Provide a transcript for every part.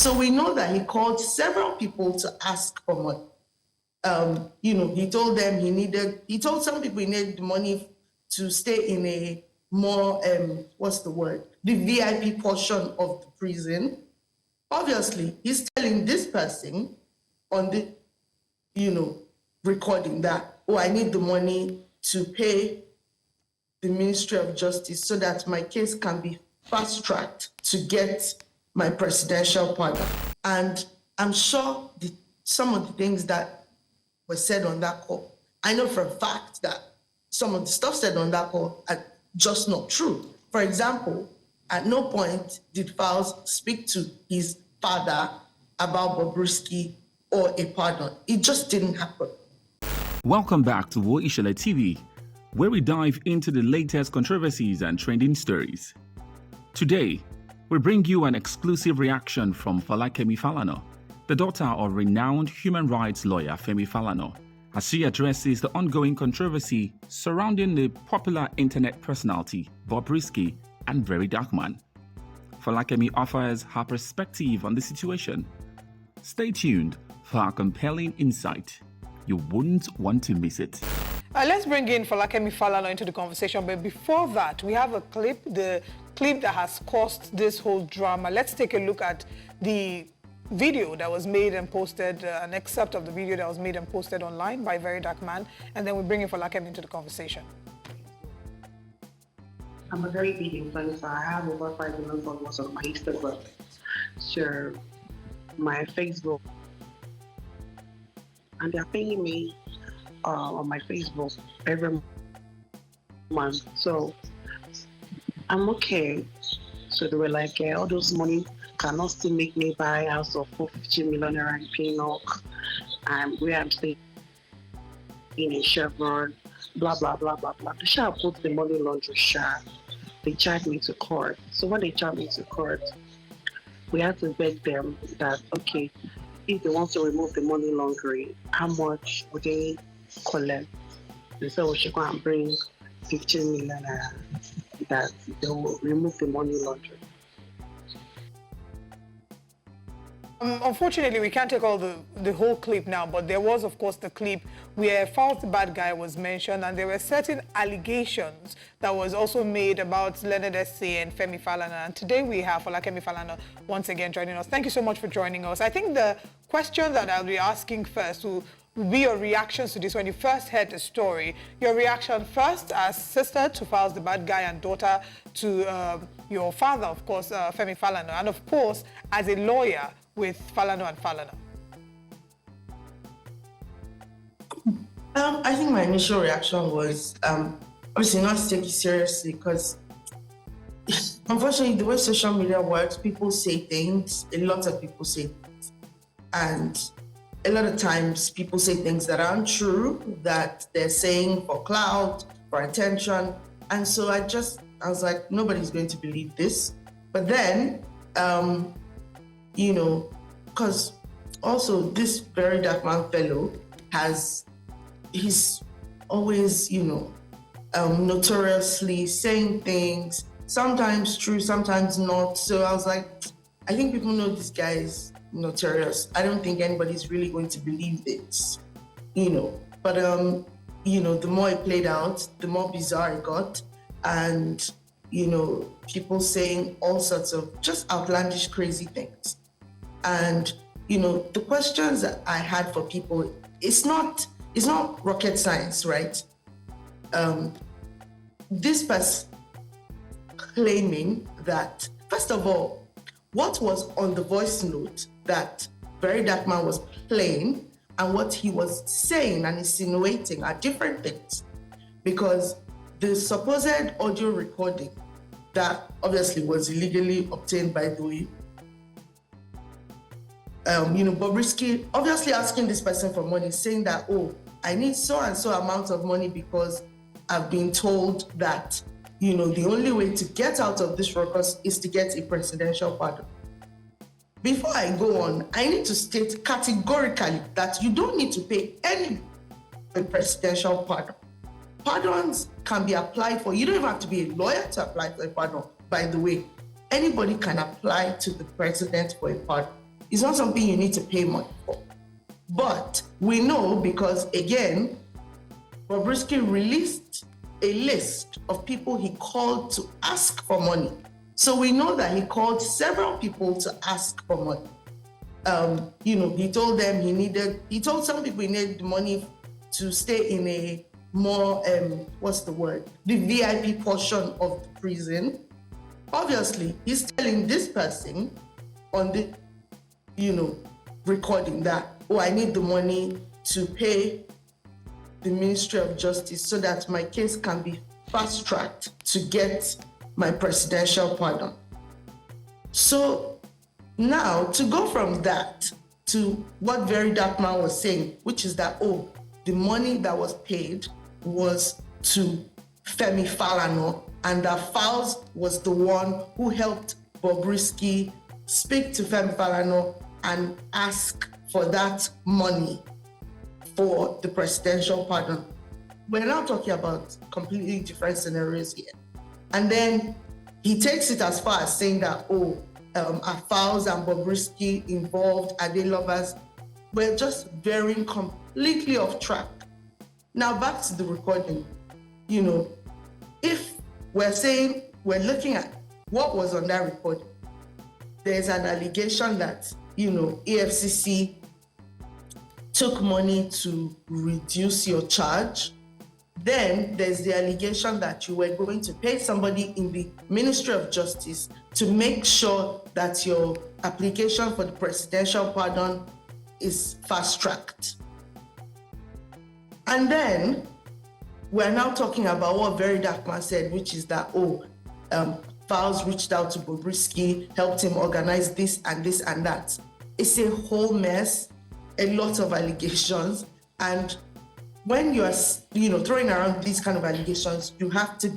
So we know that he called several people to ask for money. He told them he told some people he needed money to stay in a more, the VIP portion of the prison. Obviously, he's telling this person on the, recording that, I need the money to pay the Ministry of Justice so that my case can be fast-tracked to get my presidential pardon. And I'm sure some of the things that were said on that call, I know for a fact that some of the stuff said on that call are just not true. For example, at no point did Falz speak to his father about Bobrisky or a pardon. It just didn't happen. Welcome back to woisele TV, where we dive into the latest controversies and trending stories. Today, we bring you an exclusive reaction from Femi Falana, the daughter of renowned human rights lawyer Femi Falana, as she addresses the ongoing controversy surrounding the popular internet personality Bobrisky and Verydarkman. Femi offers her perspective on the situation. Stay tuned for her compelling insight. You wouldn't want to miss it. Let's bring in Femi Falana into the conversation, but before that, we have a clip, the clip that has caused this whole drama. Let's take a look at the video that was made and posted, an excerpt of the video that was made and posted online by Verydarkman, and then we bring in Femi into the conversation. I'm a very big influencer. I have over 5 million followers on my Instagram, so my Facebook, and they're paying me on my Facebook every month. So I'm okay. So they were like, all those money cannot still make me buy a house of 450 million naira in Pinnock, and where I'm staying in Chevron, blah, blah, blah, blah, blah. The shop put the money laundry shop. They charged me to court. So when they charged me to court, we had to beg them that, okay, if they want to remove the money laundering, how much would they collect? They said we should go and bring 15 million that they will remove the money laundering. Unfortunately, we can't take all the whole clip now, but there was, of course, the clip where Falz the bad guy was mentioned, and there were certain allegations that was also made about Leonard S.C. and Femi Falana. And today we have Femi Falana once again joining us. Thank you so much for joining us. I think the question that I'll be asking first will be your reactions to this when you first heard the story. Your reaction first as sister to Falz the bad guy and daughter to your father, of course, Femi Falana, and of course, as a lawyer with Falana and Falana. I think my initial reaction was obviously not to take it seriously, because unfortunately the way social media works, people say things, a lot of people say things, and a lot of times people say things that aren't true, that they're saying for clout, for attention, and so I was like, nobody's going to believe this. But then because also this Verydarkman fellow he's always, notoriously saying things, sometimes true, sometimes not. So I was like, I think people know this guy is notorious. I don't think anybody's really going to believe this, But, the more it played out, the more bizarre it got. And, people saying all sorts of just outlandish, crazy things. And, the questions that I had for people, it's not rocket science, right? This person claiming that, first of all, what was on the voice note that Verydarkman was playing and what he was saying and insinuating are different things. Because the supposed audio recording that obviously was illegally obtained by the way, Bobrisky obviously asking this person for money, saying that, I need so and so amount of money because I've been told that, the only way to get out of this ruckus is to get a presidential pardon. Before I go on, I need to state categorically that you don't need to pay any presidential pardon. Pardons can be applied for. You don't even have to be a lawyer to apply for a pardon. By the way, anybody can apply to the president for a pardon. It's not something you need to pay money for. But we know because, again, Bobrisky released a list of people he called to ask for money. So we know that he called several people to ask for money. He told them he told some people he needed money to stay in a more, the VIP portion of the prison. Obviously, he's telling this person on the, recording that, I need the money to pay the Ministry of Justice so that my case can be fast-tracked to get my presidential pardon. So now, to go from that to what Verydarkman was saying, which is that, the money that was paid was to Femi Falana, and that Falz was the one who helped Bobrisky speak to Femi Falana and ask for that money for the presidential pardon. We're now talking about completely different scenarios here. And then he takes it as far as saying that, are Falz and Bobrisky involved? Are they lovers? We're just veering completely off track. Now back to the recording. If we're looking at what was on that recording, there's an allegation that, EFCC took money to reduce your charge. Then there's the allegation that you were going to pay somebody in the Ministry of Justice to make sure that your application for the presidential pardon is fast-tracked. And then we're now talking about what Verydarkman said, which is that, Falz reached out to Bobrisky, helped him organize this and this and that. It's a whole mess, a lot of allegations, and when you are, throwing around these kind of allegations, you have to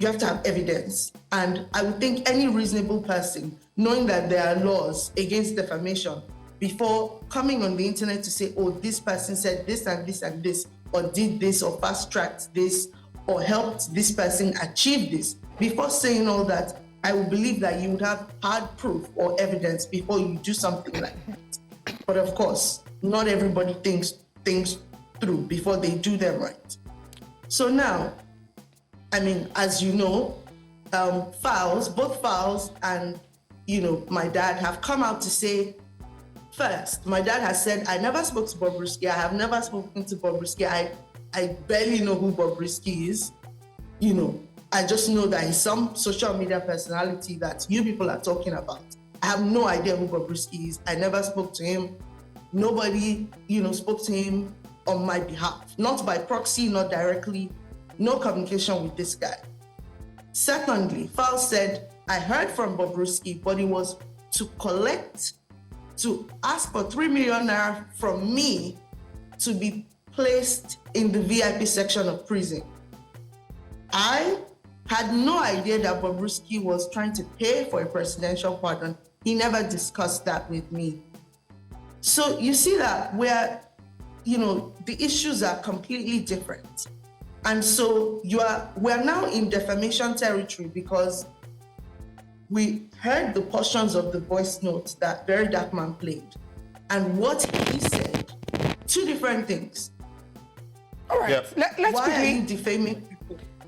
have evidence. And I would think any reasonable person, knowing that there are laws against defamation, before coming on the internet to say, this person said this and this and this, or did this, or fast-tracked this, or helped this person achieve this, before saying all that, I would believe that you would have hard proof or evidence before you do something like that. But of course, not everybody thinks things through before they do them right. So now, as you know, both Falz and, my dad have come out to say, first, my dad has said, I never spoke to Bobrisky. I have never spoken to Bobrisky. I barely know who Bobrisky is. I just know that he's some social media personality that you people are talking about. I have no idea who Bobrisky is. I never spoke to him. Nobody, spoke to him on my behalf. Not by proxy, not directly. No communication with this guy. Secondly, Falz said, I heard from Bobrisky, but it was to ask for 3 million naira from me to be placed in the VIP section of prison. I had no idea that Bobrisky was trying to pay for a presidential pardon. He never discussed that with me. So you see that the issues are completely different. And so we're now in defamation territory because we heard the portions of the voice notes that Verydarkman played. And what he said, two different things. All right, let's Why quickly... are you defaming people?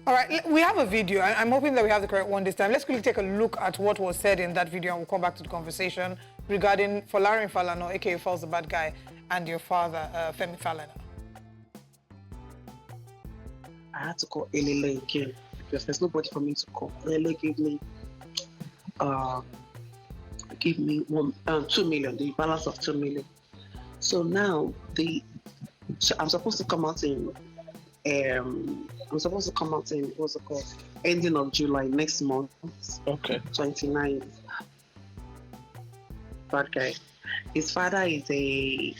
All right, we have a video. I'm hoping that we have the correct one this time. Let's quickly take a look at what was said in that video, and we'll come back to the conversation regarding Femi Falana, aka Falz the Bad Guy, and your father, Femi Falana. I had to call Elele again because there's nobody for me to call. Elele gave me 2 million, the balance of 2 million. So now I'm supposed to come out in what's it called? Ending of July next month. Okay. 29th. Bad guy. His father is a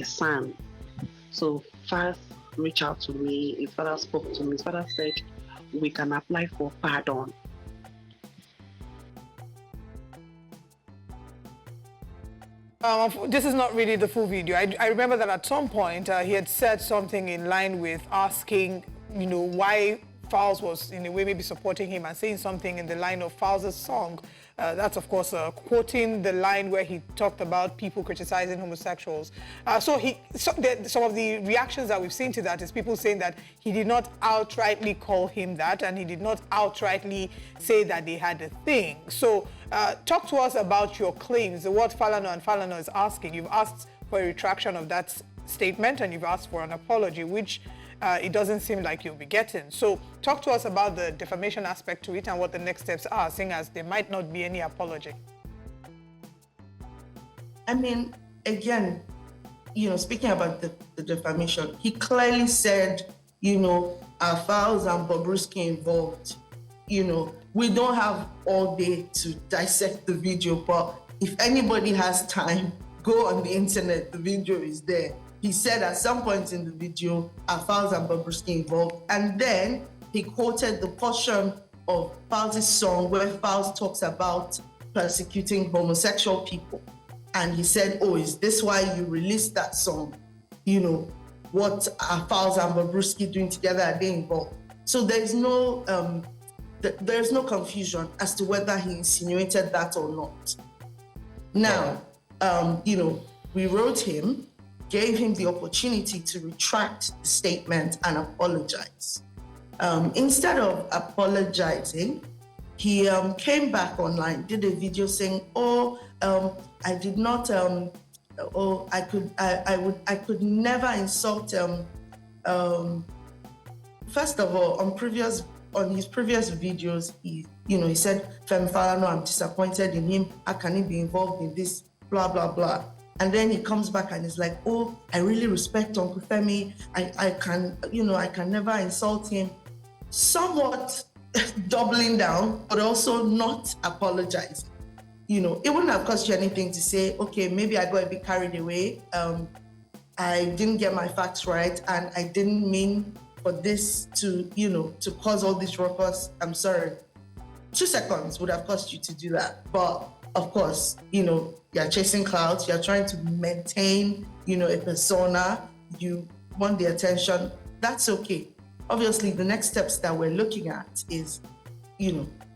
son. So first reached out to me. His father spoke to me. His father said we can apply for pardon. This is not really the full video. I remember that at some point he had said something in line with asking, why Falz was in a way maybe supporting him and saying something in the line of Falz's song, That's, of course, quoting the line where he talked about people criticizing homosexuals. Some of the reactions that we've seen to that is people saying that he did not outrightly call him that, and he did not outrightly say that they had a thing. So talk to us about your claims, what Falana and Falana is asking. You've asked for a retraction of that statement, and you've asked for an apology, which it doesn't seem like you'll be getting. So talk to us about the defamation aspect to it and what the next steps are, seeing as there might not be any apology. I mean, again, speaking about the defamation, he clearly said, our files and Bobrisky involved. We don't have all day to dissect the video, but if anybody has time, go on the internet, the video is there. He said at some point in the video, our files and Bobrisky involved, and then he quoted the portion of Falz's song where Falz talks about persecuting homosexual people. And he said, oh, is this why you released that song? What are Falz and Bobrisky doing together? Are they involved? So there's no confusion as to whether he insinuated that or not. Now, we wrote him, gave him the opportunity to retract the statement and apologize. Instead of apologizing, he came back online, did a video saying, I did not, I could never insult. First of all, on his previous videos, he said, Femi Falana, I'm disappointed in him. How can he be involved in this? Blah, blah, blah. And then he comes back and is like, oh, I really respect Uncle Femi. I can never insult him. Somewhat doubling down, but also not apologizing. It wouldn't have cost you anything to say, okay, maybe I got a bit carried away. I didn't get my facts right, and I didn't mean for this to cause all this ruckus. I'm sorry. 2 seconds would have cost you to do that. But of course, you're chasing clouds, you're trying to maintain, a persona, you want the attention, that's okay. Obviously, the next steps that we're looking at is,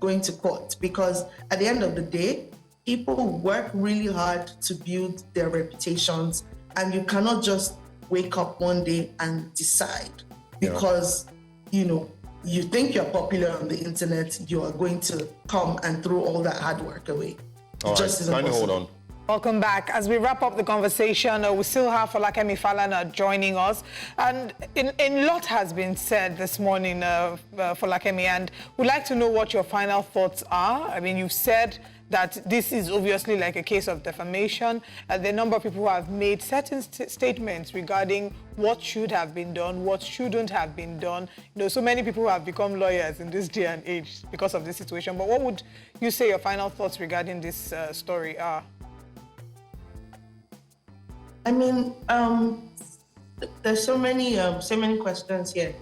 going to court, because at the end of the day, people work really hard to build their reputations, and you cannot just wake up one day and decide because, you think you're popular on the internet, you are going to come and throw all that hard work away. All right, kindly hold on. Welcome back. As we wrap up the conversation, we still have Femi Falana joining us. And a lot has been said this morning, Femi, and we'd like to know what your final thoughts are. I mean, you've said that this is obviously like a case of defamation. The number of people who have made certain statements regarding what should have been done, what shouldn't have been done. So many people who have become lawyers in this day and age because of this situation. But what would you say your final thoughts regarding this story are? I mean, there's so many questions here.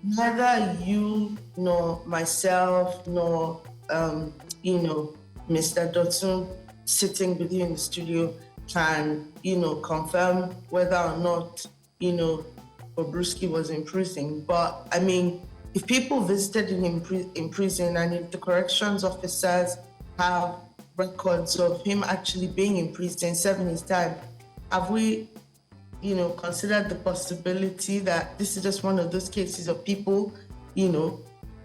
Neither you nor myself nor Mr. Dotun sitting with you in the studio can confirm whether or not Bobrisky was in prison. But I mean, if people visited him in prison, and if the corrections officers have records of him actually being in prison, serving his time, have we, considered the possibility that this is just one of those cases of people,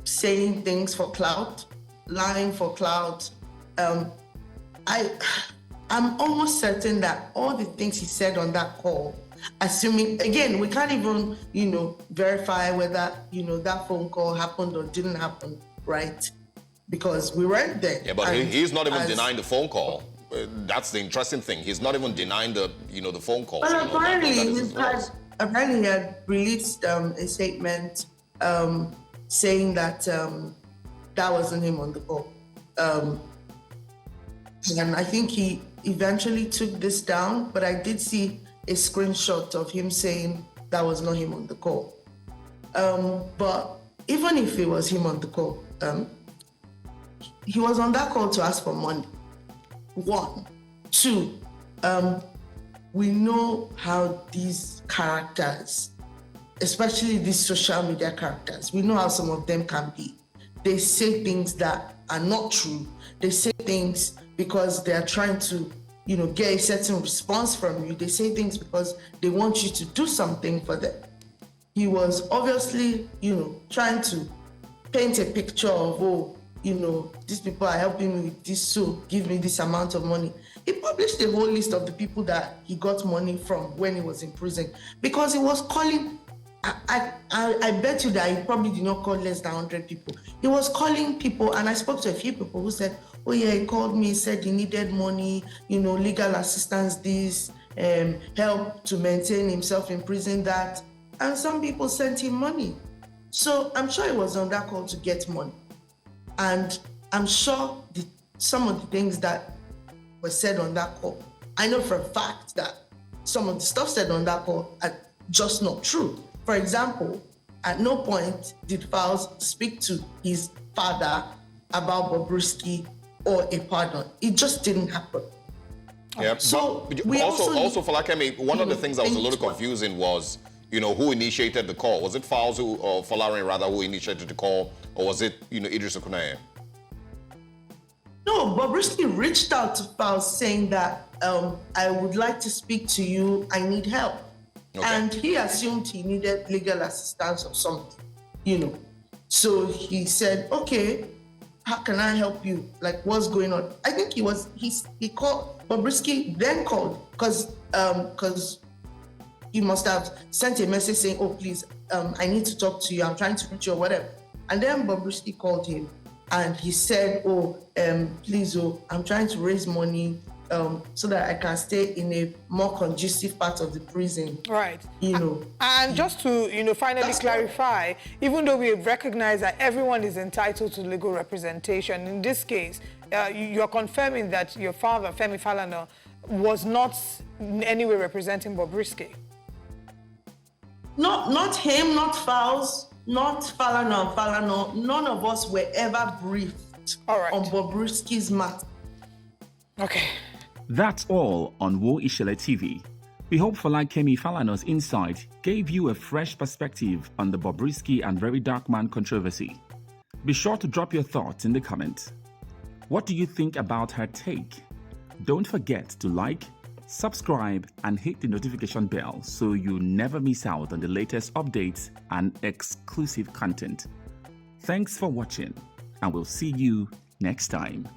saying things for clout, lying for clout? I'm almost certain that all the things he said on that call, assuming, again, we can't even, verify whether, that phone call happened or didn't happen, right? Because we weren't there. Yeah, but he's not even denying the phone call. That's the interesting thing. He's not even denying the phone call. Well, apparently he had released a statement saying that that wasn't him on the call. And I think he eventually took this down, but I did see a screenshot of him saying that was not him on the call. But even if it was him on the call, he was on that call to ask for money. 1. 2, we know how these characters, especially these social media characters, we know how some of them can be. They say things that are not true. they say things because they are trying to, get a certain response from you. They say things because they want you to do something for them. He was obviously, trying to paint a picture of, these people are helping me with this, so give me this amount of money. He published a whole list of the people that he got money from when he was in prison, because he was calling, I bet you that he probably did not call less than 100 people. He was calling people, and I spoke to a few people who said, oh yeah, he called me, said he needed money, legal assistance, this, help to maintain himself in prison, that, and some people sent him money. So I'm sure he was on that call to get money. And I'm sure some of the things that were said on that call, I know for a fact that some of the stuff said on that call are just not true. For example, at no point did Falz speak to his father about Bobrisky or a pardon. It just didn't happen. Yeah, so but we also Falakemi, one of the things that was a little confusing was, who initiated the call. Was it Falz or Falana rather who initiated the call, or was it, Idris Okuneye? No, Bobrisky reached out to Falz saying that I would like to speak to you, I need help. Okay. And he assumed he needed legal assistance or something, So he said, okay, how can I help you? Like, what's going on? I think he called, Bobrisky then called, because he must have sent a message saying, oh, please, I need to talk to you, I'm trying to reach you or whatever. And then Bobrisky called him and he said, oh, please, I'm trying to raise money so that I can stay in a more conducive part of the prison. Right. And just to, finally clarify, even though we recognize that everyone is entitled to legal representation, in this case, you're confirming that your father, Femi Falana, was not in any way representing Bobrisky. Not him, not Falz, not Falana. None of us were ever briefed on Bobrisky's matter. Okay. That's all on woisele TV. We hope Femi Falana's insight gave you a fresh perspective on the Bobrisky and Verydarkman controversy. Be sure to drop your thoughts in the comments. What do you think about her take? Don't forget to like, subscribe, and hit the notification bell so you never miss out on the latest updates and exclusive content. Thanks for watching, and we'll see you next time.